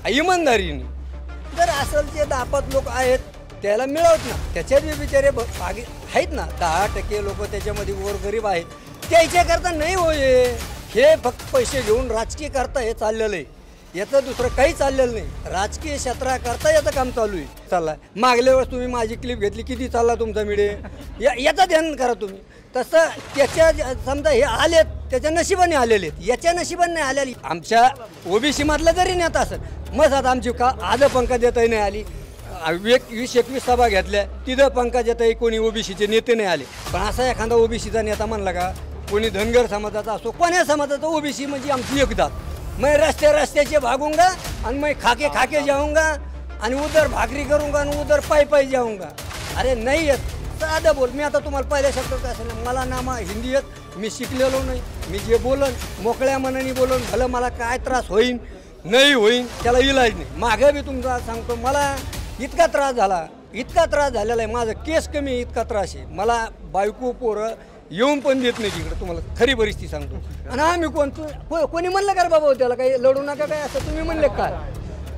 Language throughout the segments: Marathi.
इमानदारीने जर असेल जे 10-5 लोक आहेत त्याला मिळवत ना, त्याच्यात बी बिचारे बाकी आहेत ना 10% लोक त्याच्यामध्ये गोरगरीब आहेत, त्याच्याकरता नाही होय. हे फक्त पैसे घेऊन राजकीय करता हे चाललेलं आहे, याचं दुसरं काही चाललेलं नाही. राजकीय क्षेत्राकरता याचं काम चालू आहे. चालला मागल्या वेळेस तुम्ही माझी क्लिप घेतली, किती चालला तुमचा मीडिया, याचं ध्यान करा तुम्ही. तसं त्याच्या समजा हे आलेत त्याच्या नशिबाने आलेले आहेत, याच्या नशिबाने नाही आलेली. आमच्या ओबीसी मधलं जरी नेता असेल मग आता आमची का आज पंकजाताई नाही आली, 20-21 सभा घेतल्या तिथं पंकजाताई कोणी ओबीसीचे नेते नाही आले. पण असा एखादा ओबीसीचा नेता म्हणला का, कोणी धनगर समाजाचा असो कोण्या समाजाचा, ओबीसी म्हणजे आमची एकदा. मैं रस्त्याचे भागूंगा आणि मैं खाके जाऊंगा आणि उधर भाकरी करूंगा आणि उधर पायी जाऊंगा. अरे नाही येत, साधं बोल. मी आता तुम्हाला पहिल्या शब्दात काय सांगितलं, मला ना हिंदी येत, मी शिकलेलो नाही. मी जे बोलन मोकळ्या मनाने बोलन, भलं मला काय त्रास होईन नाही होईन त्याला इलाज नाही. मागं बी तुमचा सांगतो, मला इतका त्रास झालेला आहे, माझं केस कमी इतका त्रास आहे. मला बायको पोरं येऊन पण देत नाही तिकडे, तुम्हाला खरी परिस्थिती सांगतो. आणि आम्ही कोणी म्हणलं का रे बाबा त्याला काही लढू नका काय असं तुम्ही म्हणले काय,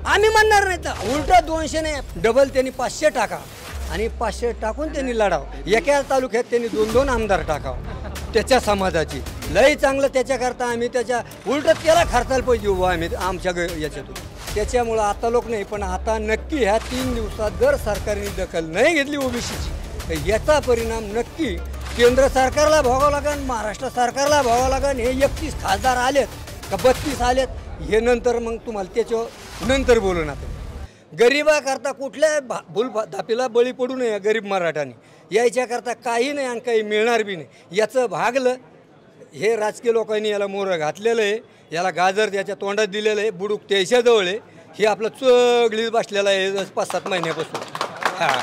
आम्ही म्हणणार नाही. तर उलटा 200 नाही डबल त्यांनी 500 टाका आणि 500 टाकून त्यांनी लढावं. एका तालुक्यात त्यांनी 2-2 आमदार टाकावं त्याच्या समाजाची, लई चांगलं. त्याच्याकरता आम्ही त्याच्या उलट त्याला खर्चायला पाहिजे हो आम्ही आमच्या याच्यातून. त्याच्यामुळं आता लोक नाही, पण आता नक्की ह्या 3 दिवसात जर सरकारने दखल नाही घेतली ओबीसीची तर याचा परिणाम नक्की केंद्र सरकारला भोगावं लागेल, महाराष्ट्र सरकारला भोगावं लागेल. हे 31 खासदार आलेत का 32 आलेत हे नंतर मग तुम्हाला त्याच्यावर नंतर बोलू ना. गरिबाकरता कुठल्या धापीला बळी पडू नये गरीब मराठाने, याच्याकरता काही नाही आणि काही मिळणार बी नाही. याचं भागलं हे राजकीय लोकांनी याला मोरं घातलेलं आहे, याला गाजर त्याच्या तोंडात दिलेलं आहे, बुडूक त्याच्याजवळ आहे. हे आपलं चगलीत बसलेलं आहे 5-7 महिन्यापासून. हां,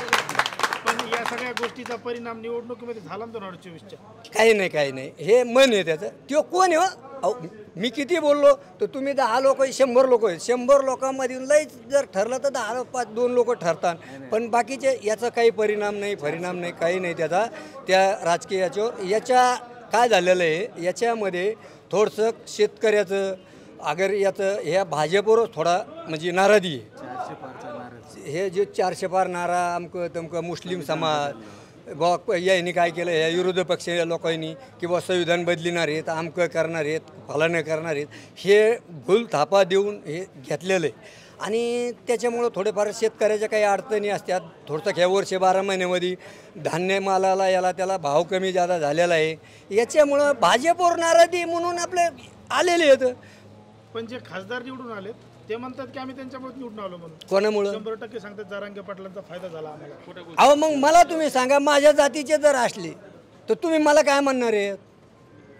पण या सगळ्या गोष्टीचा परिणाम निवडणुकीमध्ये झाला ना 2024च्या? काही नाही. हे मन आहे त्याचं. तो कोण आहे हो? मी किती बोललो तर तुम्ही 10 लोक 100 लोक आहेत, 100 लोकांमधून लईच जर ठरलं तर 2 लोक ठरतात. पण बाकीचे याचा काही परिणाम नाही काही नाही त्याचा त्या राजकीय याच्यावर. याच्या काय झालेलं आहे याच्यामध्ये थोडंसं शेतकऱ्याचं अगर याचं ह्या भाजपवर थोडा म्हणजे नाराजी आहे. हे जे 400 पार नारा अमकं तमकं मुस्लिम समाज यांनी काय केलं, ह्या विरोधी पक्ष लोकांनी किंवा संविधान बदलिणार आहेत, अमकं करणार आहेत, फलानं करणार आहेत, हे भूल थापा देऊन हे घेतलेलं आहे. आणि त्याच्यामुळं थोडेफार शेतकऱ्याच्या काही अडचणी असतात. थोडंसं ह्या वर्षी 12 महिन्यामध्ये धान्य मालाला याला त्याला भाव कमी जादा झालेला आहे. याच्यामुळं भाजपवर नाराजी म्हणून आपले आलेले आहेत. पण जे खासदार निवडून आलेत ते म्हणतात की आम्ही त्यांच्यामुळे निवडून आलो म्हणून. कोणामुळं? 100% सांगतात जरांगे पाटलांचा फायदा झाला आम्हाला. अहो मग मला तुम्ही सांगा, माझ्या जातीचे जर असले तर तुम्ही मला काय म्हणणार आहे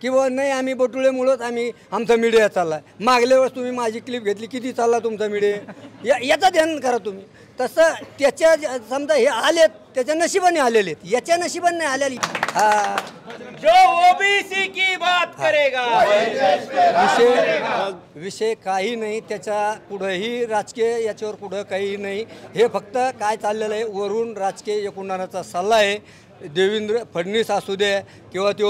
किंवा नाही आम्ही बटुळेमुळंच आम्ही आमचा मीडिया चालला. मागल्या वेळेस तुम्ही माझी क्लिप घेतली, किती चालला तुमचा मीडिया, याचं ध्यान करा तुम्ही. तसं त्याच्या समजा हे आलेत त्याच्या नशिबाने आलेले आहेत, याच्या नशिबाने नाही आलेली. जो ओबीसी की बात करेगा विषय काही नाही, त्याच्या पुढंही राजकीय याच्यावर पुढं काही नाही. हे फक्त काय चाललेलं आहे वरून राजकीय एकूणाचा सल्ला आहे. देवेंद्र फडणवीस असू द्या किंवा तो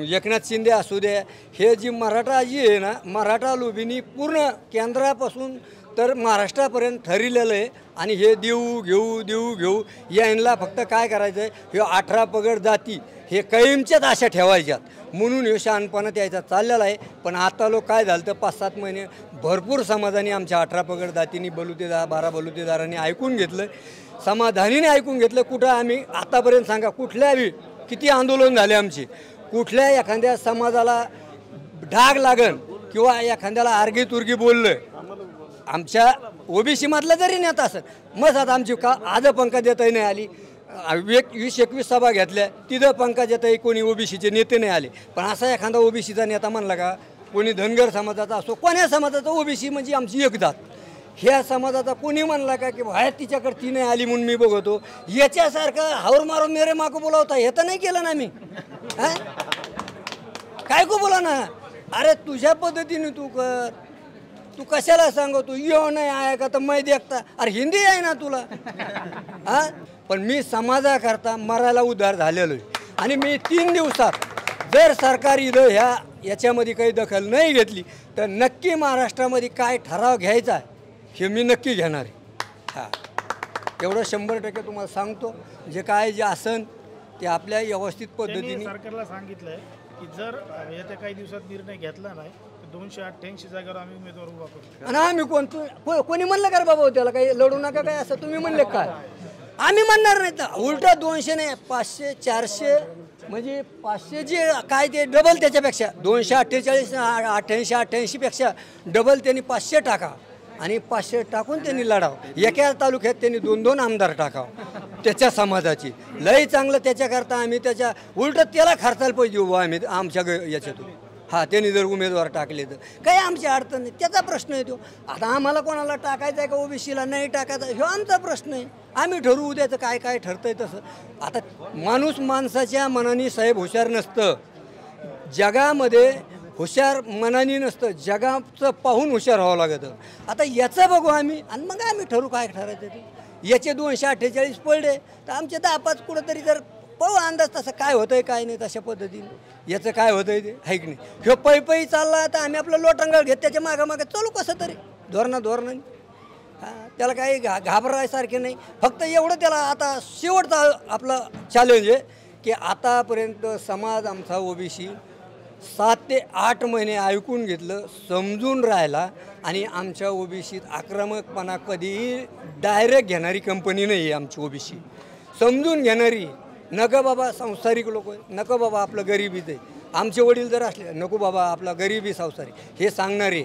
एकनाथ शिंदे असू द्या, हे जी मराठा जी आहे ना, मराठा लोभीनी पूर्ण केंद्रापासून तर महाराष्ट्रापर्यंत ठरलेलं आहे. आणि हे देऊ घेऊ यांना फक्त काय करायचं आहे, हे 18 पगड जाती हे कायमच्याच आशा ठेवायच्यात म्हणून हे शहाणपणा त्याचा चाललेला आहे. पण आता लोक काय झालं तर 5-7 महिने भरपूर समाजाने आमच्या 18 पगड जातींनी 12 बलुतेदारांनी ऐकून घेतलं, समाधानीने ऐकून घेतलं. कुठं आम्ही आतापर्यंत सांगा कुठल्या किती आंदोलन झाले आमचे, कुठल्या एखाद्या समाजाला डाग लागन किंवा एखाद्याला आर्गी तुर्गी बोललं आमच्या ओबीसी मधलं जरी नेता असेल मग आता आमची का आज पंकजाताई नाही आली, 20-21 सभा घेतल्या तिथं पंकजाताई कोणी ओबीसीचे नेते नाही आले. पण असा एखादा ओबीसीचा नेता म्हणला का, कोणी धनगर समाजाचा असो कोण्या समाजाचा, ओबीसी म्हणजे आमची एकदात. ह्या समाजाचा कोणी म्हणला का की बाहेर तिच्याकडे ती नाही आली म्हणून मी बघतो, याच्यासारखं हावर मारून मेरे माको बोलावता हे तर नाही केलं ना मी. काय को बोला ना, अरे तुझ्या पद्धतीने तू कर, तू कशाला सांगतो यो नाही आहे का तर मै देखता, अरे हिंदी आहे ना तुला. हां, पण मी समाजाकरता मरायला उद्धार झालेलो आहे. आणि मी 3 दिवसात जर सरकार इथं याच्यामध्ये काही दखल नाही घेतली तर नक्की महाराष्ट्रामध्ये काय ठराव घ्यायचा आहे हे मी नक्की घेणार आहे. हां, एवढं 100% तुम्हाला सांगतो. जे काय जे असन ते आपल्या व्यवस्थित त्यांनी पद्धतीने सरकारला सांगितलंय की जर येत्या काही दिवसात निर्णय घेतला नाही तर 288 जागेवर आम्ही उमेदवार उभा करू. आणि आम्ही कोणी म्हणलं का रे बाबा त्याला काही लढू नका काय असं तुम्ही म्हणले काय? आम्ही म्हणणार नाही तर उलटा 200 नाही 500 400 म्हणजे 500 जे काय ते डबल त्याच्यापेक्षा 248 88 पेक्षा डबल त्यांनी 500 टाका आणि 500 टाकून त्यांनी लढावं. एका तालुक्यात त्यांनी 2-2 आमदार टाकावं त्याच्या समाजाची. लई चांगलं त्याच्याकरता आम्ही त्याच्या उलटं त्याला खर्चायला पाहिजे उभा आम्ही आमच्या याच्यातून. हां, त्यांनी जर उमेदवार टाकले तर काही आमची अडचण नाही, त्याचा प्रश्न येतो. आता आम्हाला कोणाला टाकायचं आहे का ओबीसीला नाही टाकायचा ह्यो आमचा प्रश्न आहे. आम्ही ठरवू द्यायचं काय काय ठरतंय तसं. आता माणूस माणसाच्या मनाने साहेब हुशार नसतं, जगामध्ये हुशार मनाने नसतं, जगाचं पाहून हुशार व्हावं लागतं. आता याचं बघू आम्ही आणि मग आम्ही ठरवू काय ठरायचं ते. याचे 248 पडले तर आमचे 10-5 कुठंतरी जर पाहू अंदाज तसं काय होतंय काय नाही तशा पद्धतीने याचं काय होतंय ते आहे की नाही. ह्यो पै चालला तर आम्ही आपलं लोटंगळ घेत त्याच्या मागं चालू कसं तरी धोरणाने. हां, त्याला काही घाबरायसारखे नाही. फक्त एवढं त्याला आता शेवटचा आपलं चॅलेंज आहे की आतापर्यंत समाज आमचा ओबीसी 7 ते 8 महिने ऐकून घेतलं, समजून राहिला आणि आमच्या ओबीसीत आक्रमकपणा कधीही डायरेक्ट घेणारी कंपनी नाही आहे आमची ओबीसी. समजून घेणारी. नको बाबा संसारिक लोक नको बाबा आपलं गरिबीच आहे. आमचे वडील जर असले नको बाबा आपला गरिबी संसारी हे सांगणारे.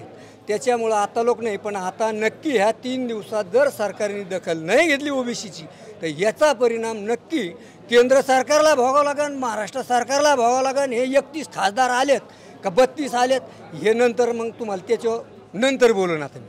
त्याच्यामुळं आता लोक नाही, पण आता नक्की ह्या 3 दिवसात जर सरकारने दखल नाही घेतली ओबीसीची तर याचा परिणाम नक्की केंद्र सरकारला भोगावं लागेल, महाराष्ट्र सरकारला भोगावं लागेल. हे 31 खासदार आलेत का 32 आलेत हे नंतर मग तुम्हाला त्याच्यावर नंतर बोलून आता मी.